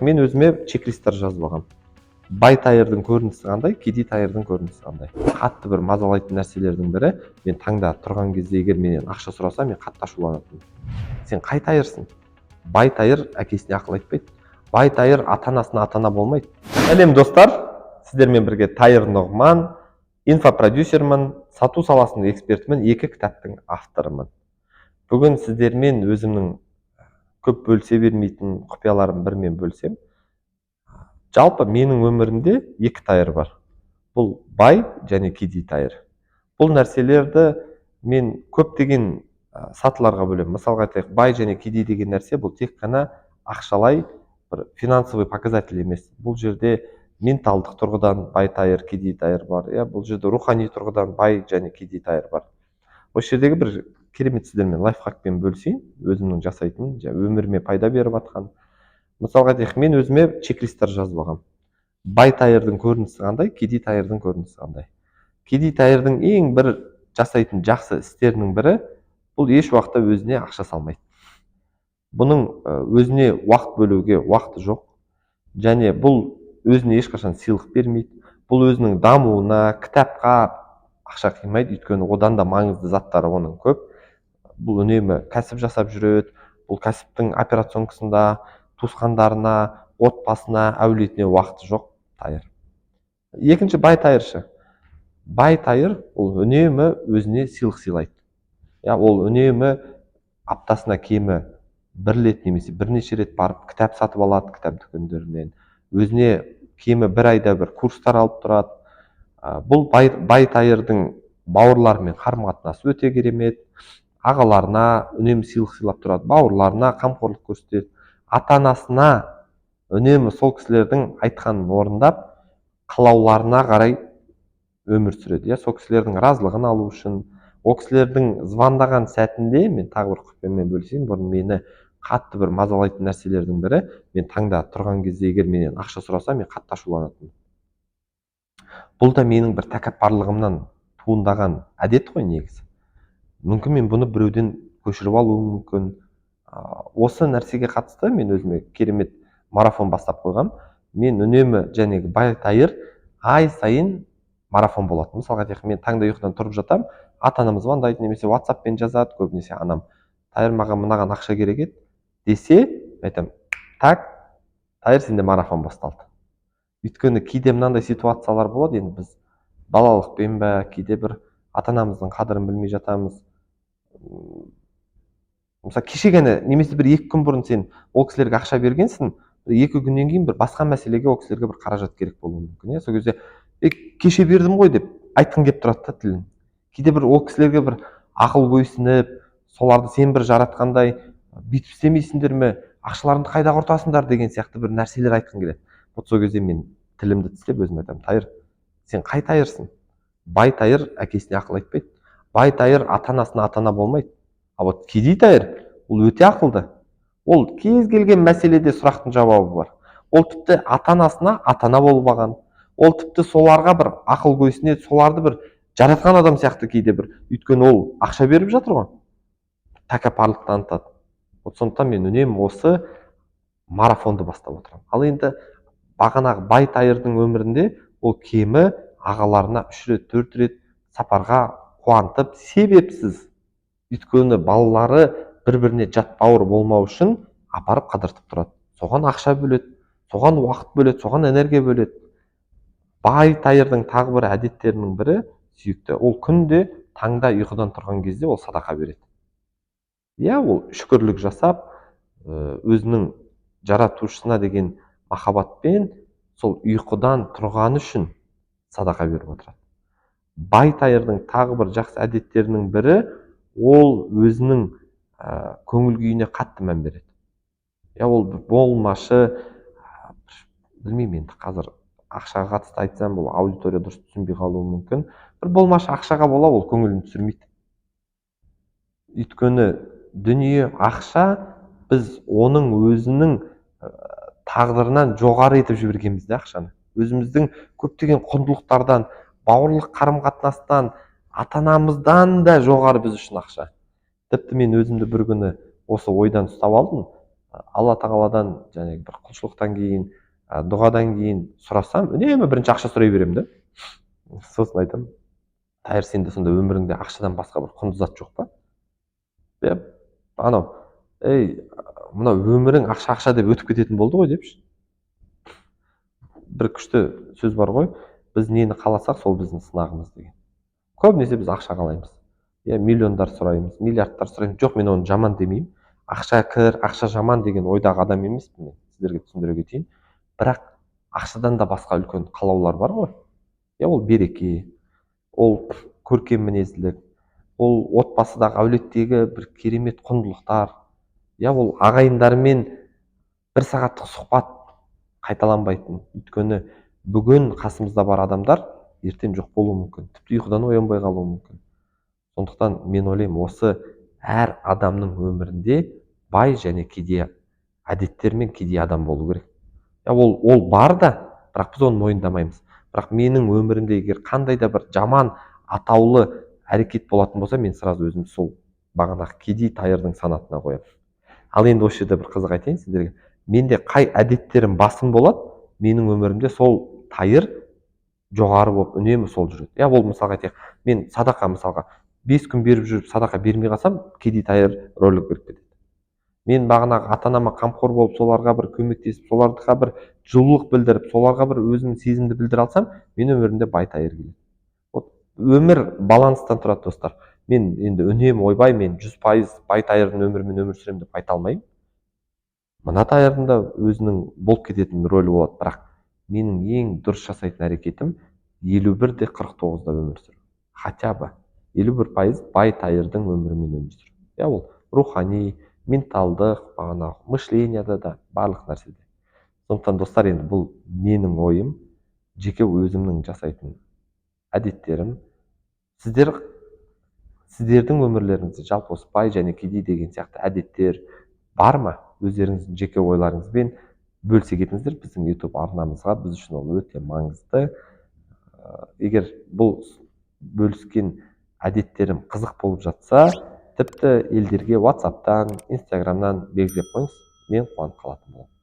Мен өзіме чек-листтер жазып алғам. Бай тайырдың көрінісі қандай, кедей тайырдың көрінісі қандай. Қатты бір мазалайтын нәрселердің бірі, мен таңда тұрған кезде егер менен ақша сұраса, мен қатты ашуланатынмын. Сен қай тайырсың? Бай тайыр әкесіне ақыл айтпайды. Бай тайыр ата-анасына ата-ана болмайды. Сәлем достар, сіздермен бірге Тайыр Нұғман, инфопродюсермін, сату саласының экспертімін, 2 кітаптың авторымын. Бүгін сіздермен өзімнің көп бөлісе бермейтін құпияларым бірмен бөлсем. Жалпы менің өмірімде 2 тайыр бар. Бұл бай және кедей тайыр. Бұл нәрселерді мен көптеген сатыларға бөлемін. Мысалға айтайық, бай және кедей деген нәрсе бұл тек қана ақшалай бір финансовый показатель емес. Бұл жерде менталдық тұрғыдан бай тайыр, кедей тайыр бар. Бұл жерде рухани тұрғыдан бай және кедей тайыр бар. Осы жердегі бір керемет сіздермен лайфхакпен бөлісейін, өзімнің жасайтын, өміріме пайда беріп жатқан. Мысалға айтайық, мен өзіме чек-листтер жазып алғам. Бай тайырдың көрінісі қандай, кедей тайырдың көрінісі қандай. Кедей тайырдың ең бір жасайтын жақсы істерінің бірі, бұл еш уақытта өзіне ақша салмайды. Бұның өзіне уақыт бөлуге уақыты жоқ, және бұл өзіне ешқашан сыйлық бермейді. Бұл өзінің дамуына, кітапқа ақша қимайды, өйткені одан да маңызды заттары оның көп. Бұл үнемі кәсіп жасап жүреді. Бұл кәсіптің операционкасында туысқандарына, отбасына, әулетіне уақыты жоқ тайыр. Екінші бай тайыршы. Бай тайыр ол үнемі өзіне сыйлық сыйлайды. Ол үнемі аптасына кемі 1 рет немесе бірнеше рет барып кітап сатып алады кітап дүкендерінен. Өзіне кемі 1 айда бір курстар алып тұрады. Бұл бай тайырдың бауырларымен қарым-қатынасы өте керемет. Ағаларына үнемі сыйлық сыйлап тұрады, бауырларына қамқорлық көрсетеді, ата-анасына үнемі сол кісілердің айтқанын орындап, қалауларына қарай өмір сүреді. Сол кісілердің разылығын алу үшін, о кісілердің звондаған сәтінде, мен тағы бір құпиямен бөлісейін, бұрын мені қатты бір мазалайтын нәрселердің бірі, мен таңда тұрған кезде егер менен ақша сұраса, мен қатты ашуланатынмын. Бұл да менің бір тәкаппарлығымнан туындаған әдет қой негізі. Мүмкін мен бұны біреуден көшіріп алуым мүмкін. Осы нәрсеге қатысты мен өзіме керемет марафон бастап қойғам. Мен үнемі жәнегі бай тайыр ай сайын марафон болатын. Мысалға айтайық, мен таңда ұйқыдан тұрып жатам, ата-анам звондайды, немесе WhatsApp-пен жазады, көбінесе анам. Тайыр, маған мынаған ақша керек еді десе, айтам, так, тайыр, сенде марафон басталды. Өйткені кейде мынандай ситуациялар болады, енді біз балалықпен бе, кейде бір ата-анамыздың қадірін білмей жатамыз. Мысалы, кеше ғана немесе бір 2 күн бұрын сен ол кісілерге ақша бергенсің, 2 күннен кейін бір басқа мәселеге ол кісілерге бір қаражат керек болуы мүмкін. Сол кезде кеше бердім ғой деп айтқың келіп тұрады да тілін. Кейде бір ол кісілерге бір ақыл көйсініп, соларды сен бір жаратқандай бүйтіп істемейсіңдер ме, ақшаларыңды қайда құртасыңдар деген сияқты бір нәрселер айтқың келеді. Сол кезде мен тілімді тістеп өзіме айтамын, тайыр, сен қай тайырсың? Бай тайыр әкесіне ақыл айтпайды. Бай тайыр ата-анасына ата-ана болмайды. Вот кедей тайыр ол өте ақылды. Ол кез келген мәселеде сұрақтың жауабы бар. Ол тіпті ата-анасына ата-ана болып алған. Ол тіпті соларға бір ақыл көйсінеді, соларды бір жаратқан адам сияқты кейде бір. Өйткені ол ақша беріп жатыр ғой. Тәкаппарлық танытады. Сондықтан мен үнемі осы марафонды бастап отырамын. Ал енді бағанағы бай тайырдың өмірінде ол кемі ағаларына 3 рет, 4 рет сапарға қуантып, себепсіз, өйткені балалары бір-біріне жат бауыр болмау үшін апарып қыдыртып тұрады. Соған ақша бөледі, соған уақыт бөледі, соған энергия бөледі. Бай тайырдың тағы бір әдеттерінің бірі сүйікті. Ол күнде таңда ұйқыдан тұрған кезде ол садақа береді. Ол шүкірлік жасап, өзінің жаратушысына деген махаббатпен сол ұйқыдан тұрғаны үшін садақа беріп отырады. Бай тайырдың тағы бір жақсы әдеттерінің бірі, ол өзінің көңіл күйіне қатты мән береді. Ол болмашы, білмеймін, енді қазір ақшаға қатысты айтсам, бұл аудитория дұрыс түсінбей қалуы мүмкін. Бір болмашы ақшаға бола, ол көңілін түсірмейді. Өйткені дүние ақша, біз оның өзінің тағдырынан жоғары етіп жібергенбіз де ақшаны. Өзіміздің көптеген құндылықтардан, бауырлық қарым-қатынастан, ата-анамыздан да жоғары біз үшін ақша. Тіпті мен өзімді бір күні осы ойдан ұстап алдым. алла тағаладан жаңағы бір құлшылықтан кейін дұғадан кейін сұрасам үнемі бірінші ақша сұрай беремін да. Сосын айтамын, Тайыр, сенде сонда өміріңде ақшадан басқа бір құнды зат жоқ па? Деп анау, мынау өмірің ақша деп өтіп кететін болды ғой депші. Бір күшті сөз бар ғой, біз нені қаласақ сол біздің сынағымыз деген. Көбінесе біз ақша қалаймыз. Миллиондар сұраймыз, миллиардтар сұраймыз. Жоқ, мен оны жаман демеймін. Ақша кір, ақша жаман деген ойдағы адам емеспін мен, сіздерге түсіндіре кетейін. Бірақ ақшадан да басқа үлкен қалаулар бар ғой. Ол береке, ол көркем мінезділік, ол отбасыдағы әулеттегі бір керемет құндылықтар, ол ағайындармен бір сағаттық сұхбат қайталанбайтын. Өйткені бүгін қасымызда бар адамдар ертең жоқ болуы мүмкін, тіпті ұйқыдан оянбай қалуы мүмкін. Сондықтан мен ойлаймын, осы әр адамның өмірінде бай және кедей әдеттер мен кедей адам болу керек. Ол бар да, бірақ біз оны мойындамаймыз. Бірақ менің өмірімде егер қандай да бір жаман атаулы әрекет болатын болса, мен сразу өзімді сол бағанағы кедей Тайырдың санатына қоямын. Ал енді осы жерде бір қызық айтайын сіздерге. Менде қай әдеттерім басым болады, менің өмірімде сол Тайыр жоғары болып үнемі сол жүреді. Ол мысалға айтайық, мен садақа мысалға 5 күн беріп жүріп садақа бермей қалсам, кедей Тайыр рөлі кіріп кетеді. Мен бағанағы ата-анама қамқор болып, соларға бір көмектесіп, соларға бір жылулық білдіріп, соларға бір өзімнің сезімді білдіре алсам, мен өмірімде бай Тайыр келеді. Өмір баланстан тұрады, достар. Мен енді үнемі ойбай, мен 100% бай Тайырдың өмірімен өмір сүремін деп айта алмаймын. Мына Тайырдың да өзінің болып кететін рөлі болады, бірақ менің ең дұрыс жасайтын әрекетім 51-де 49-да өмір сүру. Хотя бы 51% бай Тайырдың өмірімен өмір сүру. Ол рухани, менталдық, бағанағы мышленияда да, барлық нәрседе. Сондықтан достар, енді бұл менің ойым, жеке өзімнің жасайтын әдеттерім. Сіздердің өмірлеріңізде жалпы осы бай және кедей деген сияқты әдеттер бар ма? Өздеріңіздің жеке ойларыңызбен бөлісе кетіңіздер. Біздің YouTube арнамызға, біз үшін ол өте маңызды. Егер бұл бөліскен әдеттерім қызық болып жатса, тіпті елдерге WhatsApp-тан, Instagram-нан белгілеп қойыңыз, мен қуанып қалатын боламын.